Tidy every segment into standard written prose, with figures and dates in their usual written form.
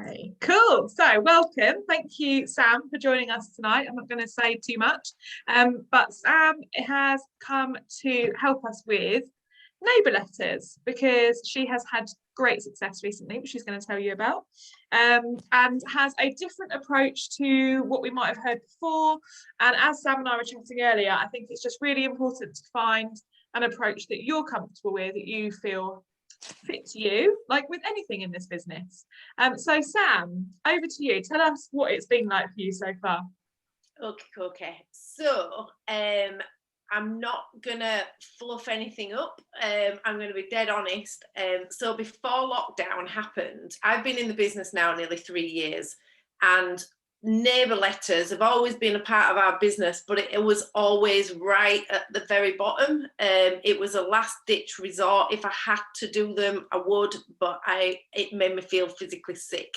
Okay, cool. So welcome. Thank you, Sam, for joining us tonight. I'm not going to say too much, but Sam has come to help us with neighbour letters because she has had great success recently, which she's going to tell you about, and has a different approach to what we might have heard before. And as Sam and I were chatting earlier, I think it's just really important to find an approach that you're comfortable with, that you feel fits you, like with anything in this business. So Sam, over to you. Tell us what it's been like for you so far. Okay. So I'm not gonna fluff anything up. I'm gonna be dead honest. So before lockdown happened, I've been in the business now nearly 3 years, and neighbour letters have always been a part of our business, but it was always right at the very bottom. It was a last ditch resort. If I had to do them, I would, but it made me feel physically sick.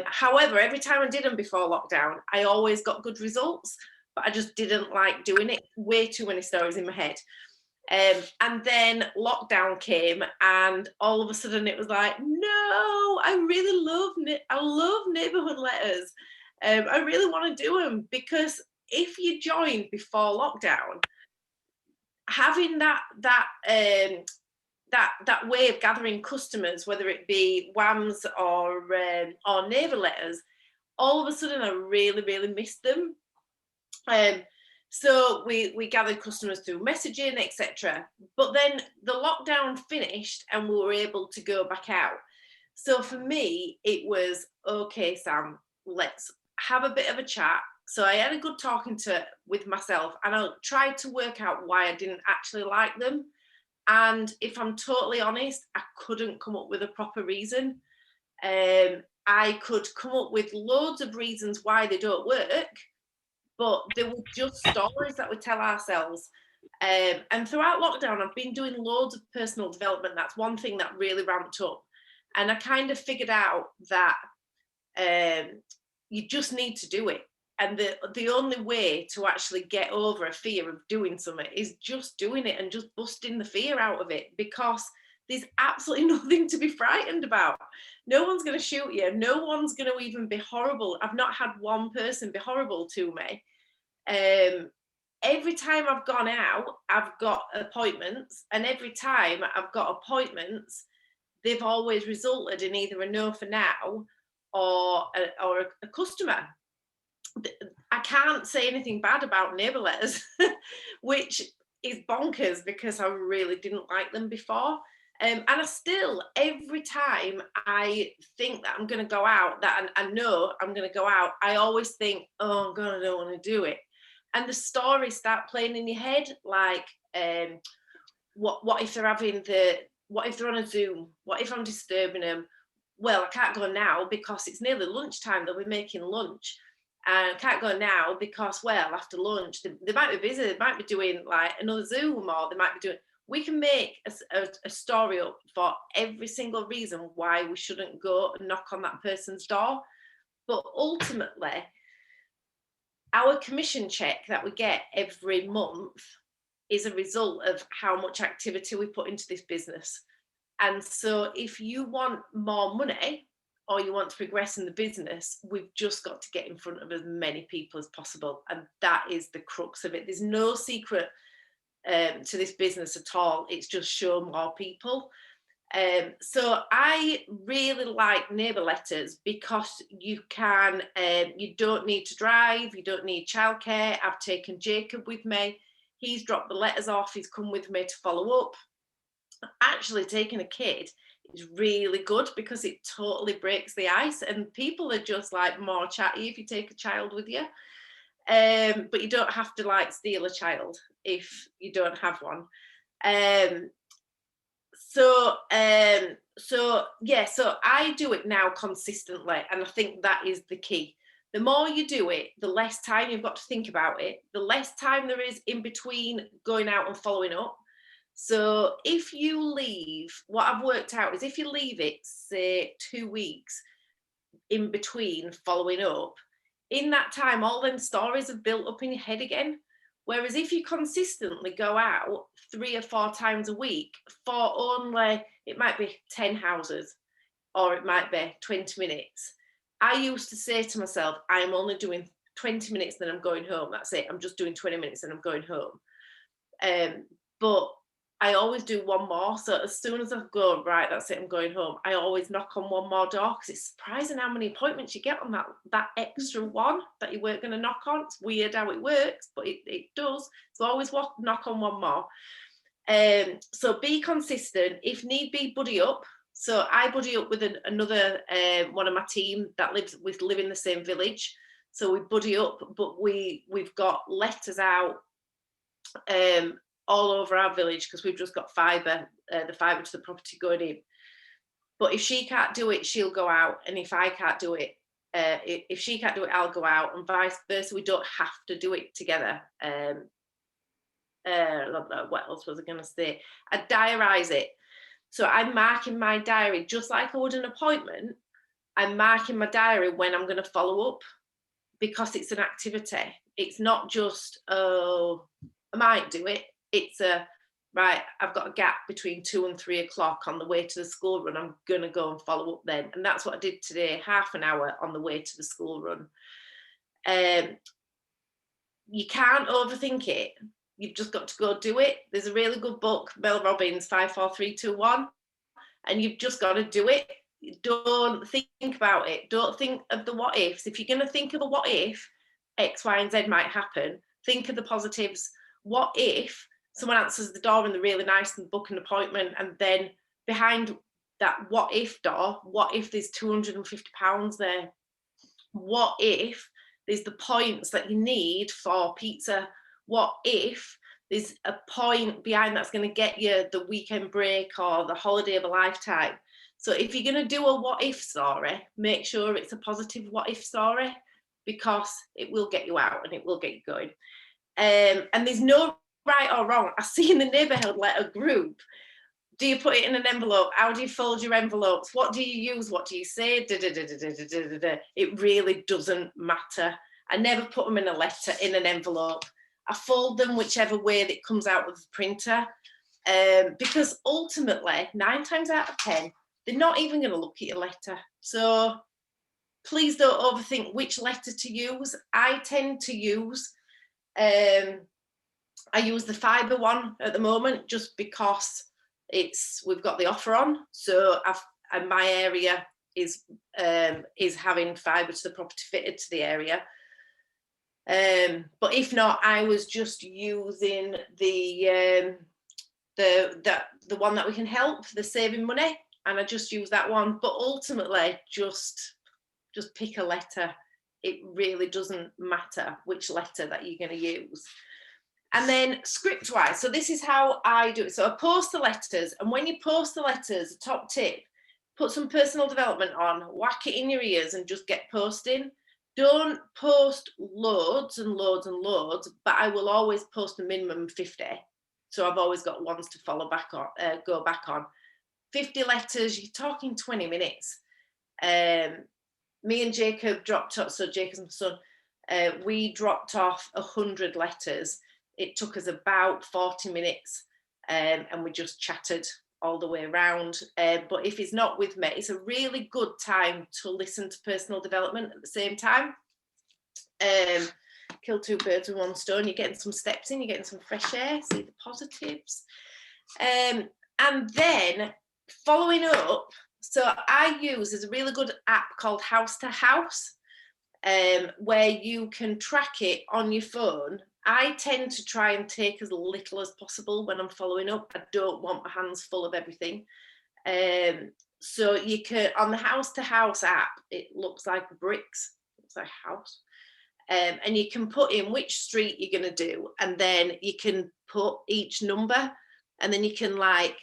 However, every time I did them before lockdown, I always got good results, but I just didn't like doing it. Way too many stories in my head. And then lockdown came, and all of a sudden it was like, no, I love neighbourhood letters. I really want to do them, because if you joined before lockdown, having that way of gathering customers, whether it be WAMs or neighbour letters, all of a sudden I really missed them. So we gathered customers through messaging, etc. But then the lockdown finished and we were able to go back out. So for me, it was, okay, Sam, let's have a bit of a chat. So I had a good talking with myself, and I tried to work out why I didn't actually like them. And if I'm totally honest, I couldn't come up with a proper reason. I could come up with loads of reasons why they don't work, but they were just stories that we tell ourselves. And throughout lockdown, I've been doing loads of personal development. That's one thing that really ramped up. And I kind of figured out that you just need to do it. And the only way to actually get over a fear of doing something is just doing it and just busting the fear out of it, because there's absolutely nothing to be frightened about. No one's going to shoot you. No one's going to even be horrible. I've not had one person be horrible to me. Every time I've gone out, I've got appointments, and every time I've got appointments, they've always resulted in either a no for now or a customer. I can't say anything bad about neighbour letters, which is bonkers, because I really didn't like them before. And I still, every time I think that I'm going to go out, that I know I'm going to go out, I always think, oh God, I don't want to do it. And the stories start playing in your head, like, what if they're what if they're on a Zoom? What if I'm disturbing them? Well, I can't go now because it's nearly lunchtime. They'll be making lunch. And I can't go now because, well, after lunch, they might be busy. They might be doing like another Zoom, or they might be doing... We can make a story up for every single reason why we shouldn't go and knock on that person's door. But ultimately, our commission check that we get every month is a result of how much activity we put into this business. And so if you want more money, or you want to progress in the business, we've just got to get in front of as many people as possible. And that is the crux of it. There's no secret to this business at all. It's just show more people. So I really like neighbour letters, because you don't need to drive, you don't need childcare. I've taken Jacob with me. He's dropped the letters off. He's come with me to follow up. Actually, taking a kid is really good, because it totally breaks the ice, and people are just like more chatty if you take a child with you. But you don't have to like steal a child if you don't have one. So I do it now consistently, and I think that is the key. The more you do it, the less time you've got to think about it, the less time there is in between going out and following up. So if you leave, what I've worked out is if you leave it, say 2 weeks in between following up, in that time, all them stories have built up in your head again. Whereas if you consistently go out 3 or 4 times a week for only, it might be 10 houses, or it might be 20 minutes. I used to say to myself, I'm only doing 20 minutes, then I'm going home. That's it. I'm just doing 20 minutes and I'm going home. But I always do one more. So as soon as I go, right, that's it, I'm going home, I always knock on one more door, because it's surprising how many appointments you get on that extra one that you weren't going to knock on. It's weird how it works, but it does. So I always knock on one more. So be consistent. If need be, buddy up. So I buddy up with another one of my team that live in the same village. So we buddy up, but we've got letters out all over our village, because we've just got fibre, the fibre to the property going in. But if she can't do it, she'll go out, and if I can't do it, if she can't do it, I'll go out, and vice versa. We don't have to do it together. What else was I going to say? I diarise it. So I'm marking my diary just like I would an appointment. I'm marking my diary when I'm going to follow up, because it's an activity. It's not just, oh, I might do it. It's right, I've got a gap between 2 and 3 o'clock on the way to the school run. I'm going to go and follow up then. And that's what I did today, half an hour on the way to the school run. You can't overthink it. You've just got to go do it. There's a really good book, Mel Robbins, 5, 4, 3, 2, 1. And you've just got to do it. Don't think about it. Don't think of the what ifs. If you're going to think of a what if, X, Y, and Z might happen, think of the positives. What if someone answers the door and they're really nice and book an appointment, and then behind that what if door, what if there's £250 there? What if there's the points that you need for pizza? What if there's a point behind that's going to get you the weekend break or the holiday of a lifetime? So if you're going to do a what if story, make sure it's a positive what if story, because it will get you out and it will get you going. And there's no right or wrong. I see in the neighbourhood letter group, do you put it in an envelope? How do you fold your envelopes? What do you use? What do you say? It really doesn't matter. I never put them in a letter, in an envelope. I fold them whichever way that comes out of the printer, because ultimately, 9 times out of 10, they're not even going to look at your letter. So please don't overthink which letter to use. I tend to use, I use the fibre one at the moment, just because we've got the offer on. So and my area is having fibre to the property fitted to the area. But if not, I was just using the one that we can help, the saving money, and I just use that one. But ultimately, just pick a letter. It really doesn't matter which letter that you're going to use. And then script wise, so this is how I do it. So I post the letters, and when you post the letters, top tip, put some personal development on, whack it in your ears, and just get posting. Don't post loads and loads and loads, but I will always post a minimum 50. So I've always got ones to follow back on, go back on. 50 letters, you're talking 20 minutes. Me and Jacob dropped off, so Jacob's my son, we dropped off 100 letters. It took us about 40 minutes, and we just chatted all the way around. But if he's not with me, it's a really good time to listen to personal development at the same time. Kill 2 birds with 1 stone. You're getting some steps in, you're getting some fresh air, see the positives. And then following up, so there's a really good app called House to House, where you can track it on your phone. I tend to try and take as little as possible when I'm following up. I don't want my hands full of everything. So you can, on the House to House app, it looks like bricks, it's like a house. And you can put in which street you're going to do, and then you can put each number, and then you can like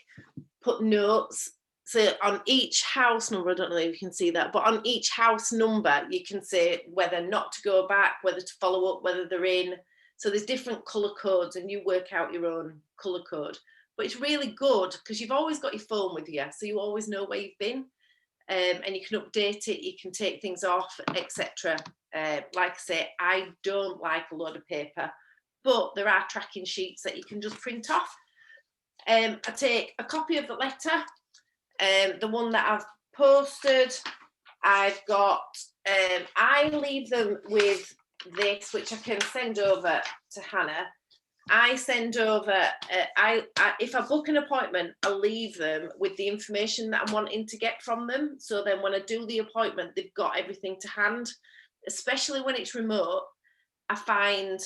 put notes. So on each house number, I don't know if you can see that, but on each house number, you can say whether not to go back, whether to follow up, whether they're in. So there's different colour codes, and you work out your own colour code. But it's really good because you've always got your phone with you, so you always know where you've been, and you can update it, you can take things off, etc. Like I say, I don't like a load of paper, but there are tracking sheets that you can just print off. I take a copy of the letter, the one that I've posted. I've got, I leave them with this, which I can send over to Hannah. I send over, if I book an appointment, I leave them with the information that I'm wanting to get from them. So then when I do the appointment, they've got everything to hand, especially when it's remote. I find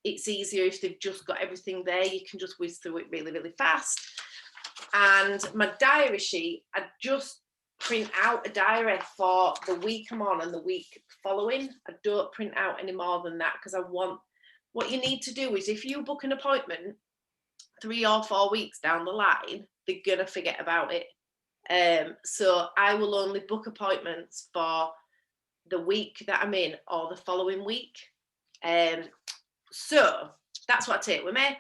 it's easier if they've just got everything there. You can just whiz through it really, really fast. And my diary sheet, I just print out a diary for the week I'm on and the week following. I don't print out any more than that, because I want, what you need to do is, if you book an appointment 3 or 4 weeks down the line, they're gonna forget about it. So I will only book appointments for the week that I'm in or the following week. So that's what I take with me.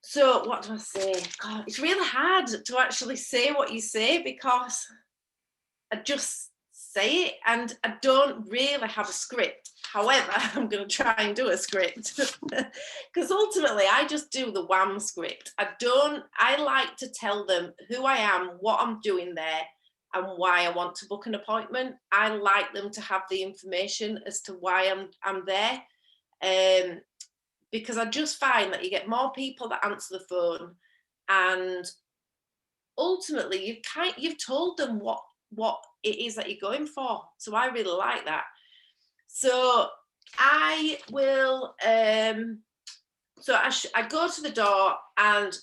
So what do I say? God, it's really hard to actually say what you say, because I just say it, and I don't really have a script. However, I'm going to try and do a script, because ultimately I just do the wham script. I like to tell them who I am, what I'm doing there, and why I want to book an appointment. I like them to have the information as to why I'm there. Because I just find that you get more people that answer the phone, and ultimately you've told them what it is that you're going for. So I really like that. So I will, so I go to the door, and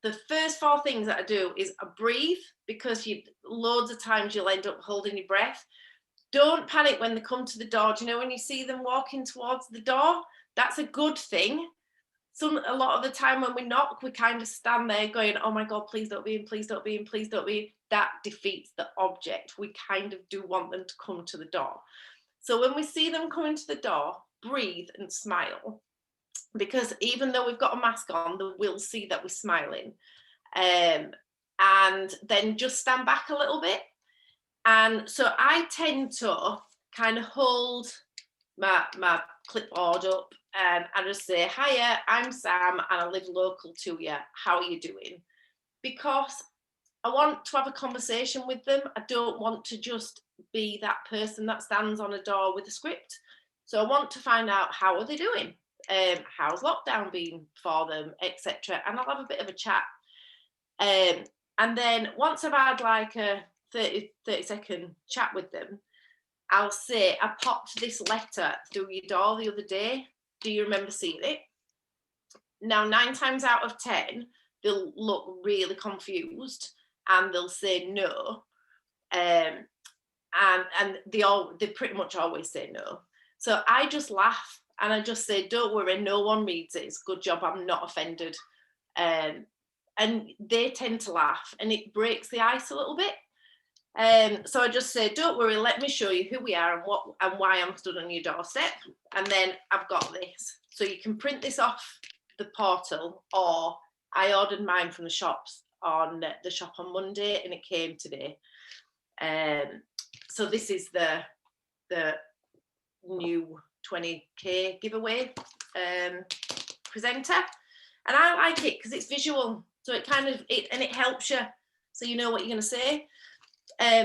the first 4 things that I do is I breathe, because loads of times you'll end up holding your breath. Don't panic when they come to the door. Do you know when you see them walking towards the door? That's a good thing. A lot of the time when we knock, we kind of stand there going, oh my God, please don't be in, please don't be in, please don't be in. That defeats the object. We kind of do want them to come to the door. So when we see them coming to the door, breathe and smile, because even though we've got a mask on, they will see that we're smiling. And then just stand back a little bit. And so I tend to kind of hold my clipboard up, and I just say, hiya, I'm Sam and I live local to you. How are you doing? Because I want to have a conversation with them. I don't want to just be that person that stands on a door with a script. So I want to find out, how are they doing? How's lockdown been for them, etc. And I'll have a bit of a chat. And then once I've had like a 30-second chat with them, I'll say, I popped this letter through your door the other day. Do you remember seeing it? Now, 9 times out of 10, they'll look really confused and they'll say no. And they pretty much always say no. So I just laugh and I just say, don't worry, no one reads it. It's a good job I'm not offended. And they tend to laugh, and it breaks the ice a little bit. So I just say, don't worry, let me show you who we are and why I'm stood on your doorstep. And then I've got this. So you can print this off the portal, or I ordered mine from the shop on Monday and it came today. So this is the new 20k giveaway presenter. And I like it because it's visual. So it it helps you, so you know what you're going to say.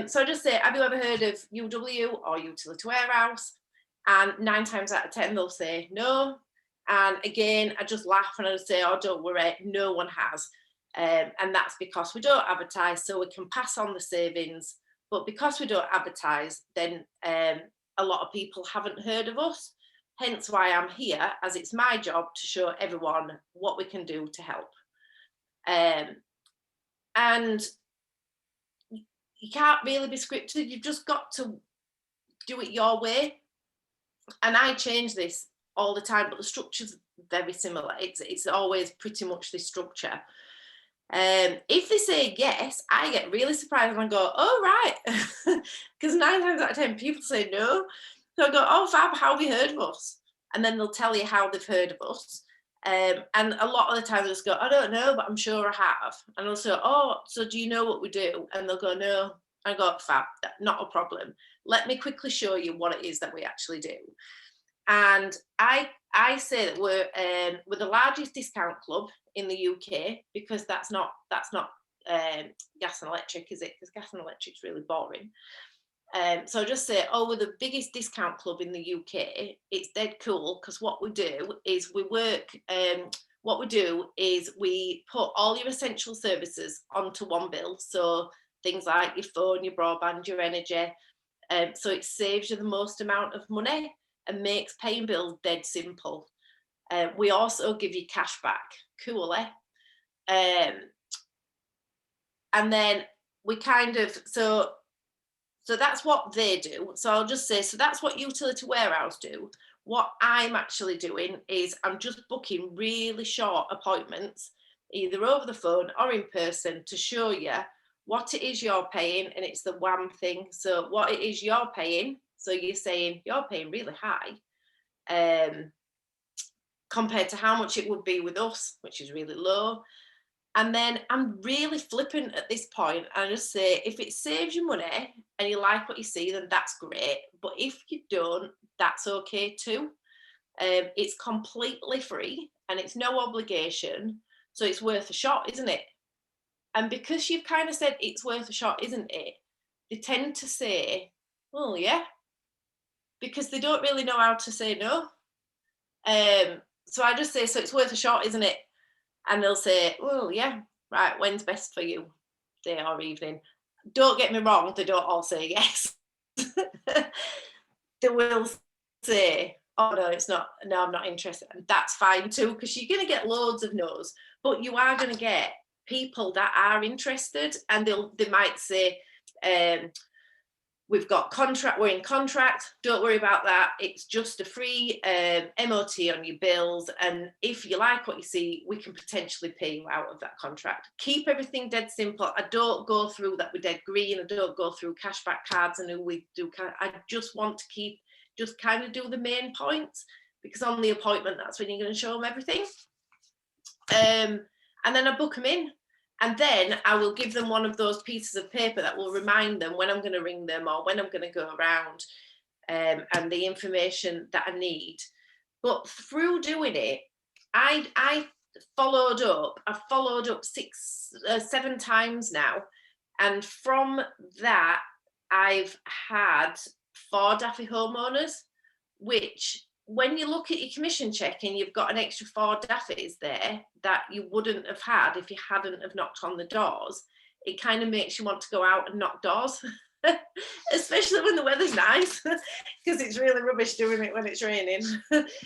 So I just say, have you ever heard of UW or utility warehouse? And 9 times out of 10, they'll say no. And again, I just laugh and I just say, oh, don't worry, no one has. And that's because we don't advertise, so we can pass on the savings. But because we don't advertise, then a lot of people haven't heard of us. Hence why I'm here, as it's my job to show everyone what we can do to help. And you can't really be scripted. You've just got to do it your way. And I change this all the time, but the structure's very similar. It's always pretty much this structure. If they say yes, I get really surprised and I go, oh, right. Because 9 times out of 10, people say no. So I go, oh, fab, how have you heard of us? And then they'll tell you how they've heard of us. And a lot of the time, they'll just go, I don't know, but I'm sure I have. And I'll say, oh, so do you know what we do? And they'll go, no. I go, fab, not a problem. Let me quickly show you what it is that we actually do. And I say that we're the largest discount club in the UK, because that's not gas and electric, is it? Because gas and electric's really boring. So I just say, we're the biggest discount club in the UK. It's dead cool, because what we do is we put all your essential services onto one bill. So things like your phone, your broadband, your energy. So it saves you the most amount of money and makes paying bills dead simple. We also give you cash back. Cool, eh? And then we kind of, so that's what they do. So I'll just say, so that's what Utility Warehouse do. What I'm actually doing is I'm just booking really short appointments, either over the phone or in person, to show you what it is you're paying. And it's the WHAM thing. So what it is you're paying. So you're saying you're paying really high compared to how much it would be with us, which is really low. And then I'm really flippant at this point. I just say, if it saves you money and you like what you see, then that's great. But if you don't, that's okay too. It's completely free and it's no obligation. So it's worth a shot, isn't it? And because you've kind of said it's worth a shot, isn't it? They tend to say, well, yeah, because they don't really know how to say no. So I just say, so it's worth a shot, isn't it? And they'll say, well, yeah, right, when's best for you, day or evening? Don't get me wrong, they don't all say yes. They will say, oh, no, it's not, no, I'm not interested. And that's fine too, because you're going to get loads of no's, but you are going to get people that are interested, and they might say, we're in contract, don't worry about that, it's just a free MOT on your bills, and if you like what you see, we can potentially pay you out of that contract. Keep everything dead simple. I don't go through that with dead green, I don't go through cashback cards and who we do. I just want to just kind of do the main points, because on the appointment, that's when you're going to show them everything. And then I book them in. And then I will give them one of those pieces of paper that will remind them when I'm going to ring them or when I'm going to go around, and the information that I need. But through doing it, I followed up. I've followed up 7 times now. And from that, I've had 4 Daffy homeowners, which, when you look at your commission check and you've got an extra 4 Daffys there that you wouldn't have had if you hadn't have knocked on the doors, it kind of makes you want to go out and knock doors, especially when the weather's nice, because it's really rubbish doing it when it's raining.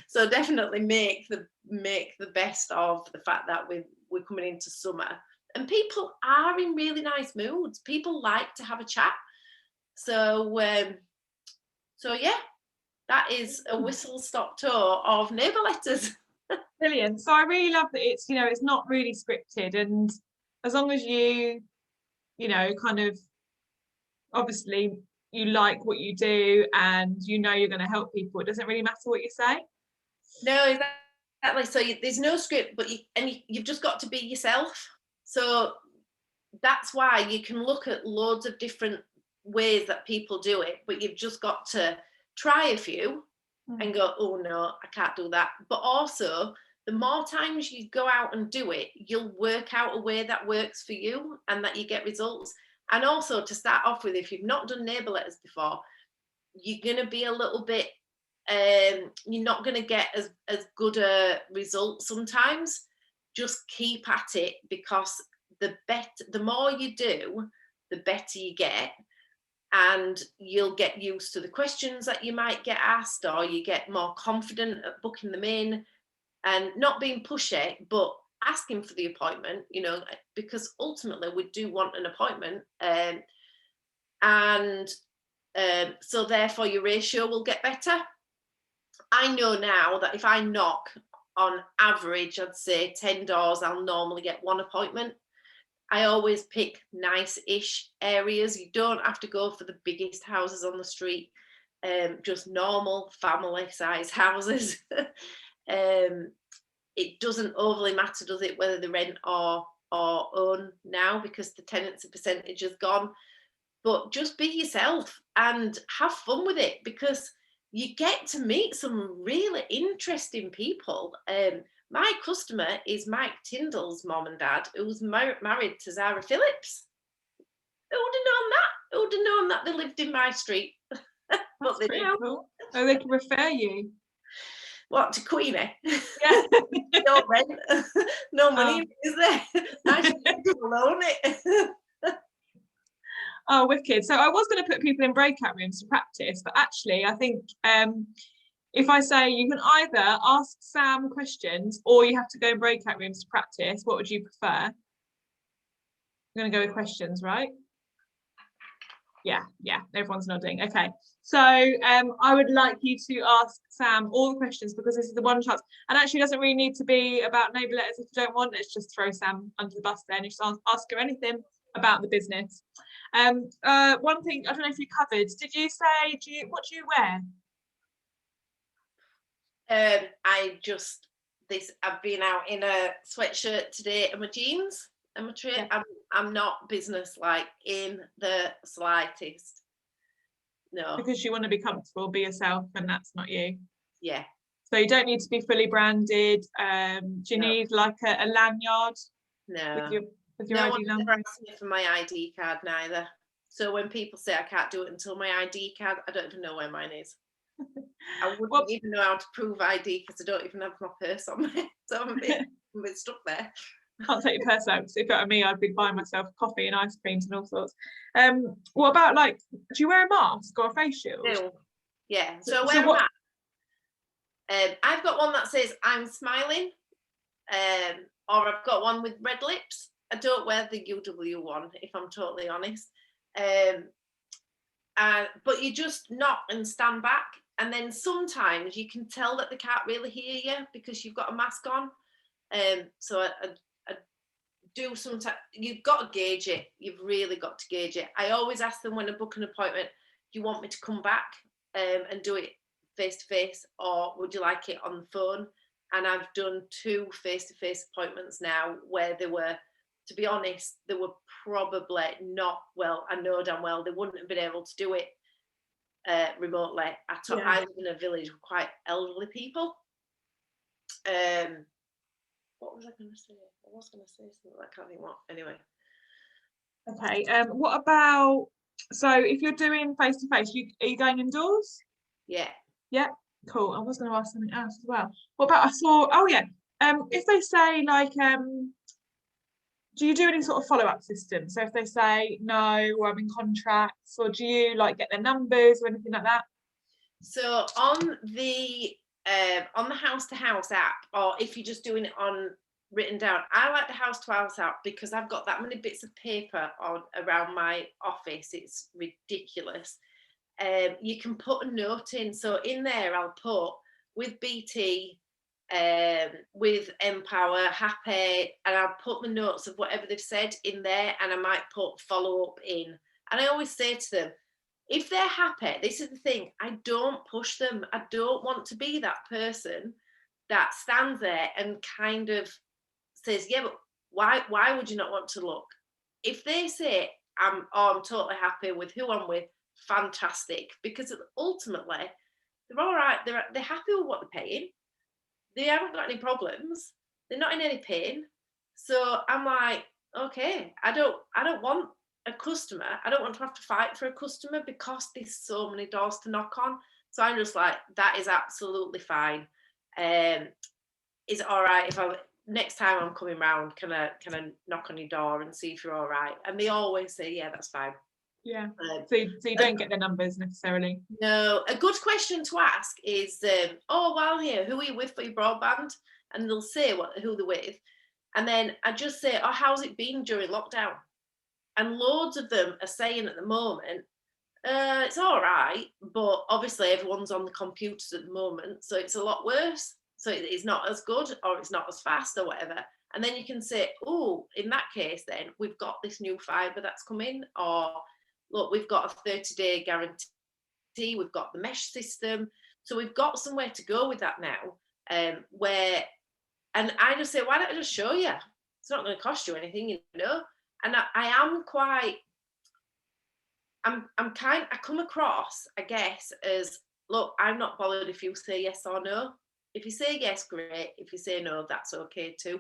So definitely make the best of the fact that we're coming into summer, and people are in really nice moods. People like to have a chat. So yeah. That is a whistle-stop tour of neighbour letters. Brilliant. So I really love that it's, it's not really scripted, and as long as you kind of, obviously you like what you do and you're going to help people, it doesn't really matter what you say. No, exactly. So there's no script, but you've just got to be yourself. So that's why you can look at loads of different ways that people do it, but you've just got to try a few and go, oh no, I can't do that. But also, the more times you go out and do it, you'll work out a way that works for you and that you get results. And also, to start off with, if you've not done neighbour letters before, you're going to be a little bit, you're not going to get as good a result sometimes. Just keep at it, because the more you do, the better you get. And you'll get used to the questions that you might get asked, or you get more confident at booking them in, and not being pushy, but asking for the appointment, because ultimately we do want an appointment. So therefore your ratio will get better. I know now that if I knock, on average, I'd say 10 doors, I'll normally get 1 appointment. I always pick nice-ish areas. You don't have to go for the biggest houses on the street, just normal family-size houses. It doesn't overly matter, does it, whether they rent or own now, because the tenancy percentage has gone. But just be yourself and have fun with it, because you get to meet some really interesting people. My customer is Mike Tyndall's mom and dad, who's married to Zara Phillips. Who would have known that? Who would have known that they lived in my street? But they do. Cool. So they can refer you. What, to Queenie? Yeah. No rent, no money, is there? I should own it. Oh, wicked. So I was going to put people in breakout rooms to practice, but actually I think if I say you can either ask Sam questions or you have to go in breakout rooms to practice, what would you prefer? I'm going to go with questions, right? Yeah, everyone's nodding. Okay, so I would like you to ask Sam all the questions, because this is the one chance, and actually it doesn't really need to be about neighbour letters if you don't want. Let's just throw Sam under the bus there and just ask her anything about the business. One thing, I don't know if you covered, did you say, what do you wear? I've been out in a sweatshirt today and my jeans and my tray. Yeah. I'm not business like in the slightest. No. Because you want to be comfortable, be yourself, and that's not you. Yeah. So you don't need to be fully branded. Do you need like a lanyard? No. With your ID number? Ask me for my ID card neither. So when people say I can't do it until my ID card, I don't even know where mine is. I wouldn't even know how to prove ID because I don't even have my purse on me. So I'm a bit stuck there. Can't take your purse out, because if it were me, I'd be buying myself coffee and ice creams and all sorts. What about, like, do you wear a mask or a face shield? No. Yeah. So I wear a mask. I've got one that says I'm smiling, or I've got one with red lips. I don't wear the UW one, if I'm totally honest. But you just knock and stand back, and then sometimes you can tell that they can't really hear you because you've got a mask on. So I do sometimes. You've got to gauge it. You've really got to gauge it. I always ask them when I book an appointment, do you want me to come back and do it face to face, or would you like it on the phone? And I've done 2 face-to-face appointments now where they were, to be honest, they were probably not well. I know damn well they wouldn't have been able to do it remotely at all. I live in a village with quite elderly people. What was I going to say? I was going to say something, I can't think what. Anyway. Okay. What about, so if you're doing face to face, are you going indoors? Yeah. Yeah. Cool. I was going to ask something else as well. What about, if they say like, do you do any sort of follow-up system? So if they say no, or I'm in contracts, or do you like get their numbers or anything like that? So on the house-to-house app, or if you're just doing it on written down, I like the house-to-house app because I've got that many bits of paper around my office. It's ridiculous. You can put a note in. So in there, I'll put with BT, with Empower, happy, and I'll put the notes of whatever they've said in there, and I might put follow up in. And I always say to them, if they're happy, this is the thing, I don't push them. I don't want to be that person that stands there and kind of says, yeah, but why would you not want to look? If they say I'm totally happy with who I'm with, fantastic, because ultimately they're all right. They're happy with what they're paying. They haven't got any problems. They're not in any pain. So I'm like, okay, I don't want a customer. I don't want to have to fight for a customer because there's so many doors to knock on. So I'm just like, that is absolutely fine. Is it all right if next time I'm coming round, can I knock on your door and see if you're all right? And they always say, yeah, that's fine. Yeah. So you don't get the numbers necessarily? No. A good question to ask is, while here, who are you with for your broadband? And they'll say who they're with. And then I just say, how's it been during lockdown? And loads of them are saying at the moment, it's all right, but obviously everyone's on the computers at the moment, so it's a lot worse. So it's not as good, or it's not as fast, or whatever. And then you can say, in that case, then we've got this new fibre that's come in, or look, we've got a 30-day guarantee, we've got the mesh system. So we've got somewhere to go with that now, and I just say, why don't I just show you? It's not going to cost you anything, you know. And I come across, I guess, as look, I'm not bothered if you say yes or no. If you say yes, great. If you say no, that's okay too.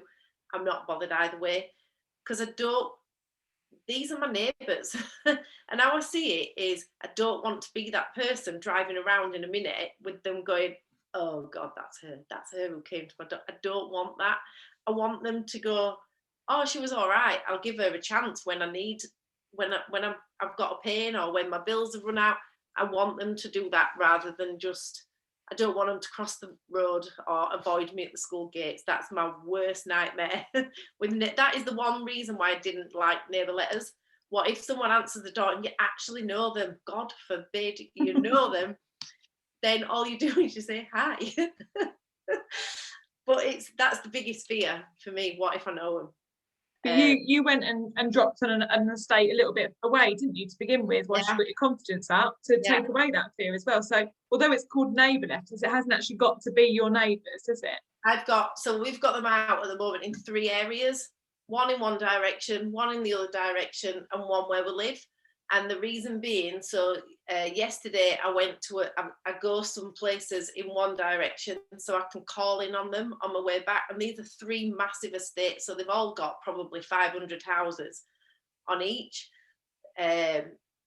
I'm not bothered either way, because I don't, these are my neighbours. And how I see it is, I don't want to be that person driving around in a minute with them going, oh God, that's her who came to my door. I don't want that. I want them to go, oh, she was all right, I'll give her a chance when I need, I've got a pain, or when my bills have run out. I want them to do that, rather than just, I don't want them to cross the road or avoid me at the school gates. That's my worst nightmare. That is the one reason why I didn't like neighbour letters. What if someone answers the door and you actually know them? God forbid you know them. Then all you do is you say hi. But that's the biggest fear for me. What if I know them? But you went and dropped on an estate a little bit away, didn't you, to begin with, once you got your confidence up, to take away that fear as well. So although it's called neighbour letters, it hasn't actually got to be your neighbours, has it? So we've got them out at the moment in 3 areas, one in one direction, one in the other direction, and one where we live. And the reason being, so yesterday I went to I go some places in one direction so I can call in on them on my way back. And these are 3 massive estates, so they've all got probably 500 houses on each.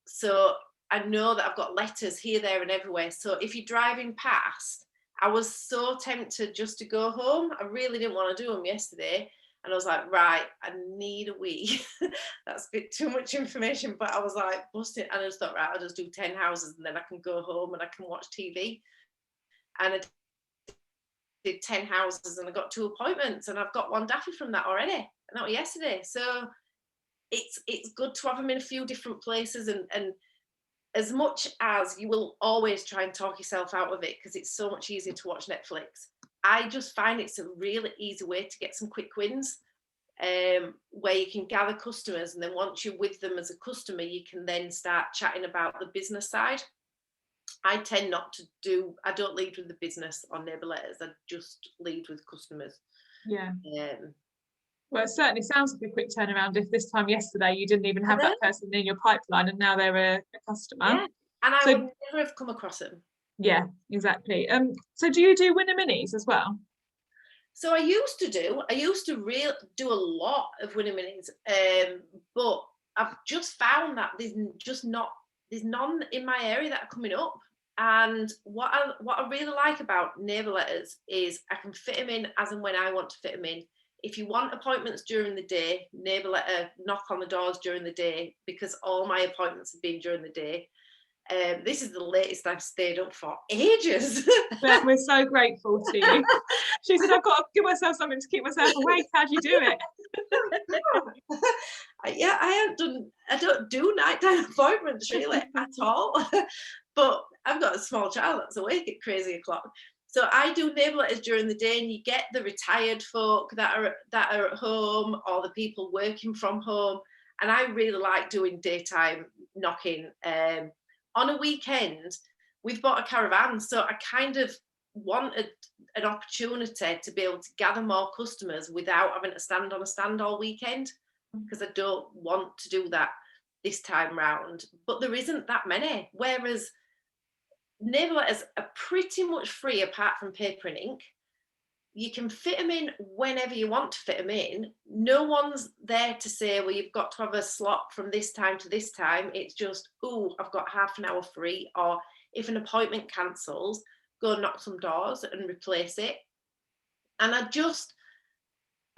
So I know that I've got letters here, there, and everywhere. So if you're driving past, I was so tempted just to go home. I really didn't want to do them yesterday. And I was like, right, I need a wee. That's a bit too much information, but I was like, busted. And I just thought, right, I'll just do 10 houses and then I can go home and I can watch TV. And I did 10 houses and I got 2 appointments, and I've got 1 daffy from that already. And that was yesterday. So it's good to have them in a few different places, and as much as you will always try and talk yourself out of it because it's so much easier to watch Netflix, I just find it's a really easy way to get some quick wins, where you can gather customers, and then once you're with them as a customer, you can then start chatting about the business side. I tend not to I don't lead with the business on neighbour letters. I just lead with customers. Yeah. Well, it certainly sounds like a quick turnaround if this time yesterday you didn't even have that person in your pipeline and now they're a customer. Yeah, and I would never have come across them. Yeah, exactly. So do you do winner minis as well? So I used to do a lot of winner minis, but I've just found that there's none in my area that are coming up. And what I really like about neighbour letters is I can fit them in as and when I want to fit them in. If you want appointments during the day, neighbour letter, knock on the doors during the day, because all my appointments have been during the day. This is the latest I've stayed up for ages. But we're so grateful to you. She said, I've got to give myself something to keep myself awake. How do you do it? I don't do nighttime appointments really at all. But I've got a small child that's awake at crazy o'clock. So I do neighbour letters during the day, and you get the retired folk that are at home, or the people working from home. And I really like doing daytime knocking. On a weekend, we've bought a caravan, so I kind of wanted an opportunity to be able to gather more customers without having to stand on a stand all weekend, because I don't want to do that this time round. But there isn't that many, whereas neighbour letters are pretty much free apart from paper and ink. You can fit them in whenever you want to fit them in. No one's there to say, well, you've got to have a slot from this time to this time. It's just, oh, I've got half an hour free. Or if an appointment cancels, go knock some doors and replace it. And I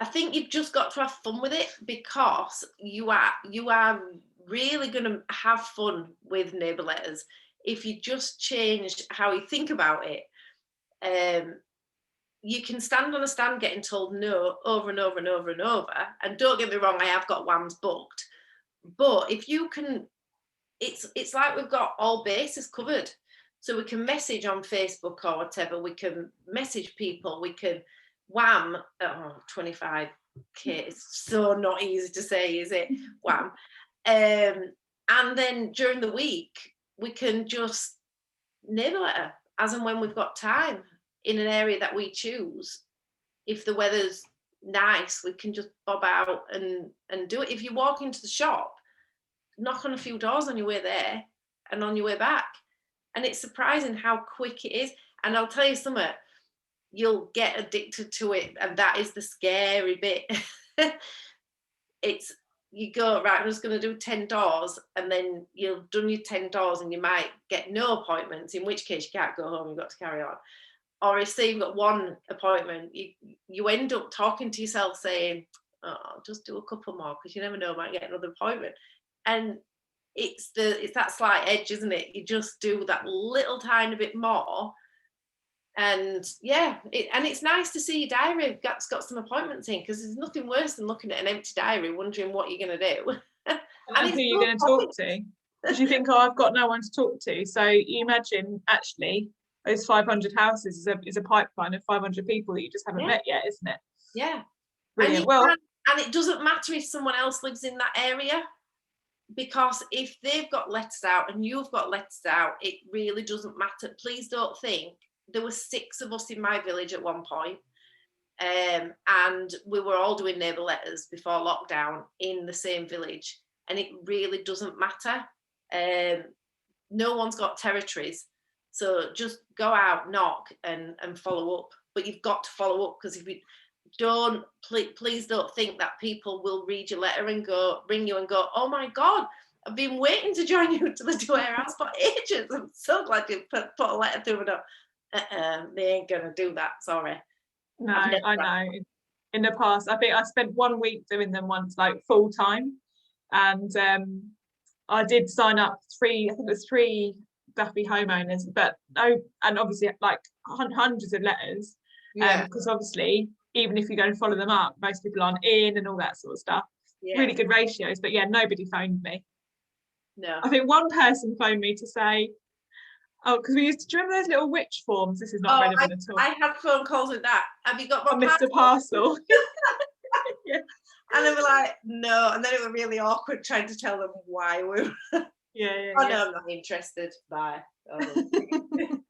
think you've just got to have fun with it, because you are really going to have fun with neighbour letters if you just change how you think about it. You can stand on a stand getting told no over and over and over and over. And don't get me wrong, I have got WAMs booked. But if you can, it's like we've got all bases covered. So we can message on Facebook or whatever, we can message people, we can WAM, 25K, it's so not easy to say, is it? WAM. And then during the week, we can just neighbour letter as and when we've got time in an area that we choose. If the weather's nice, we can just bob out and do it. If you walk into the shop, knock on a few doors on your way there and on your way back. And it's surprising how quick it is. And I'll tell you something, you'll get addicted to it, and that is the scary bit. It's, you go, right, I'm just going to do 10 doors, and then you've done your 10 doors and you might get no appointments, in which case you can't go home, you've got to carry on. Or if say you've got one appointment, you end up talking to yourself saying, oh, just do a couple more, because you never know, I might get another appointment. And it's that slight edge, isn't it? You just do that little tiny bit more. And yeah, and it's nice to see your diary got some appointments in, because there's nothing worse than looking at an empty diary wondering what you're going to do. And who you're going to talk to, because you think, oh, I've got no one to talk to. So you imagine actually those 500 houses is a pipeline of 500 people that you just haven't met yet, isn't it? Yeah. Brilliant. And it doesn't matter if someone else lives in that area, because if they've got letters out and you've got letters out, it really doesn't matter. Please don't think, there were 6 of us in my village at one point, and we were all doing neighbour letters before lockdown in the same village, and it really doesn't matter. No one's got territories, so just go out, knock, and follow up. But you've got to follow up, because if you don't, please don't think that people will read your letter and ring you and go, oh my God, I've been waiting to join you to the warehouse for ages. I'm so glad you put a letter through it up. They ain't gonna do that, sorry. No, I know. In the past, I think I spent 1 week doing them once, like full time, and I did sign up 3 Duffy homeowners, but no, and obviously like hundreds of letters, because obviously even if you go and follow them up, most people aren't in and all that sort of stuff. Really good ratios, but yeah, nobody phoned me. No, I think one person phoned me to say, oh, because we used to, do you remember those little witch forms? This is not relevant at all. I had phone calls with that. Have you got my Mr. Parcel? Yeah. And they were like, no. And then it was really awkward trying to tell them why we were. No, I'm not interested. Bye. Oh.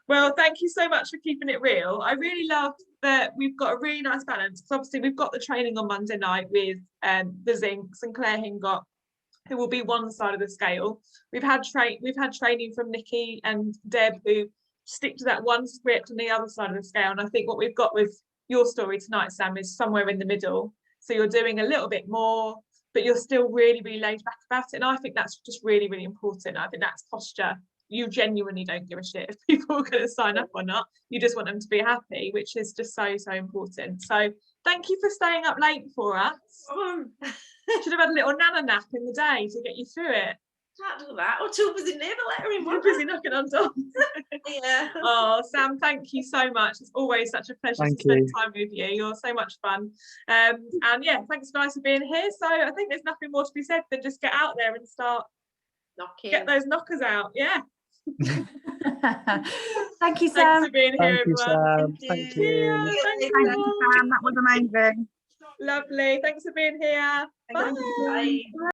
Well, thank you so much for keeping it real. I really love that we've got a really nice balance, because obviously we've got the training on Monday night with the Zincs and Claire Hingott, who will be one side of the scale. We've had training from Nikki and Deb, who stick to that one script on the other side of the scale. And I think what we've got with your story tonight, Sam, is somewhere in the middle. So you're doing a little bit more, but you're still really, really laid back about it. And I think that's just really, really important. I think that's posture. You genuinely don't give a shit if people are going to sign up or not. You just want them to be happy, which is just so, so important. So thank you for staying up late for us. Should have had a little nana nap in the day to get you through it. Can't do that. Or too busy neighbour lettering. Too busy knocking on doors. Yeah. Oh, Sam, thank you so much. It's always such a pleasure to spend time with you. You're so much fun. And yeah, thanks guys for being here. So I think there's nothing more to be said than just get out there and start knocking. Get those knockers out. Yeah. Thank you, Sam. Thanks for being here, everyone. Sam. Thank you. Thank you, Sam. That was amazing. Lovely. Thanks for being here. Bye. Bye.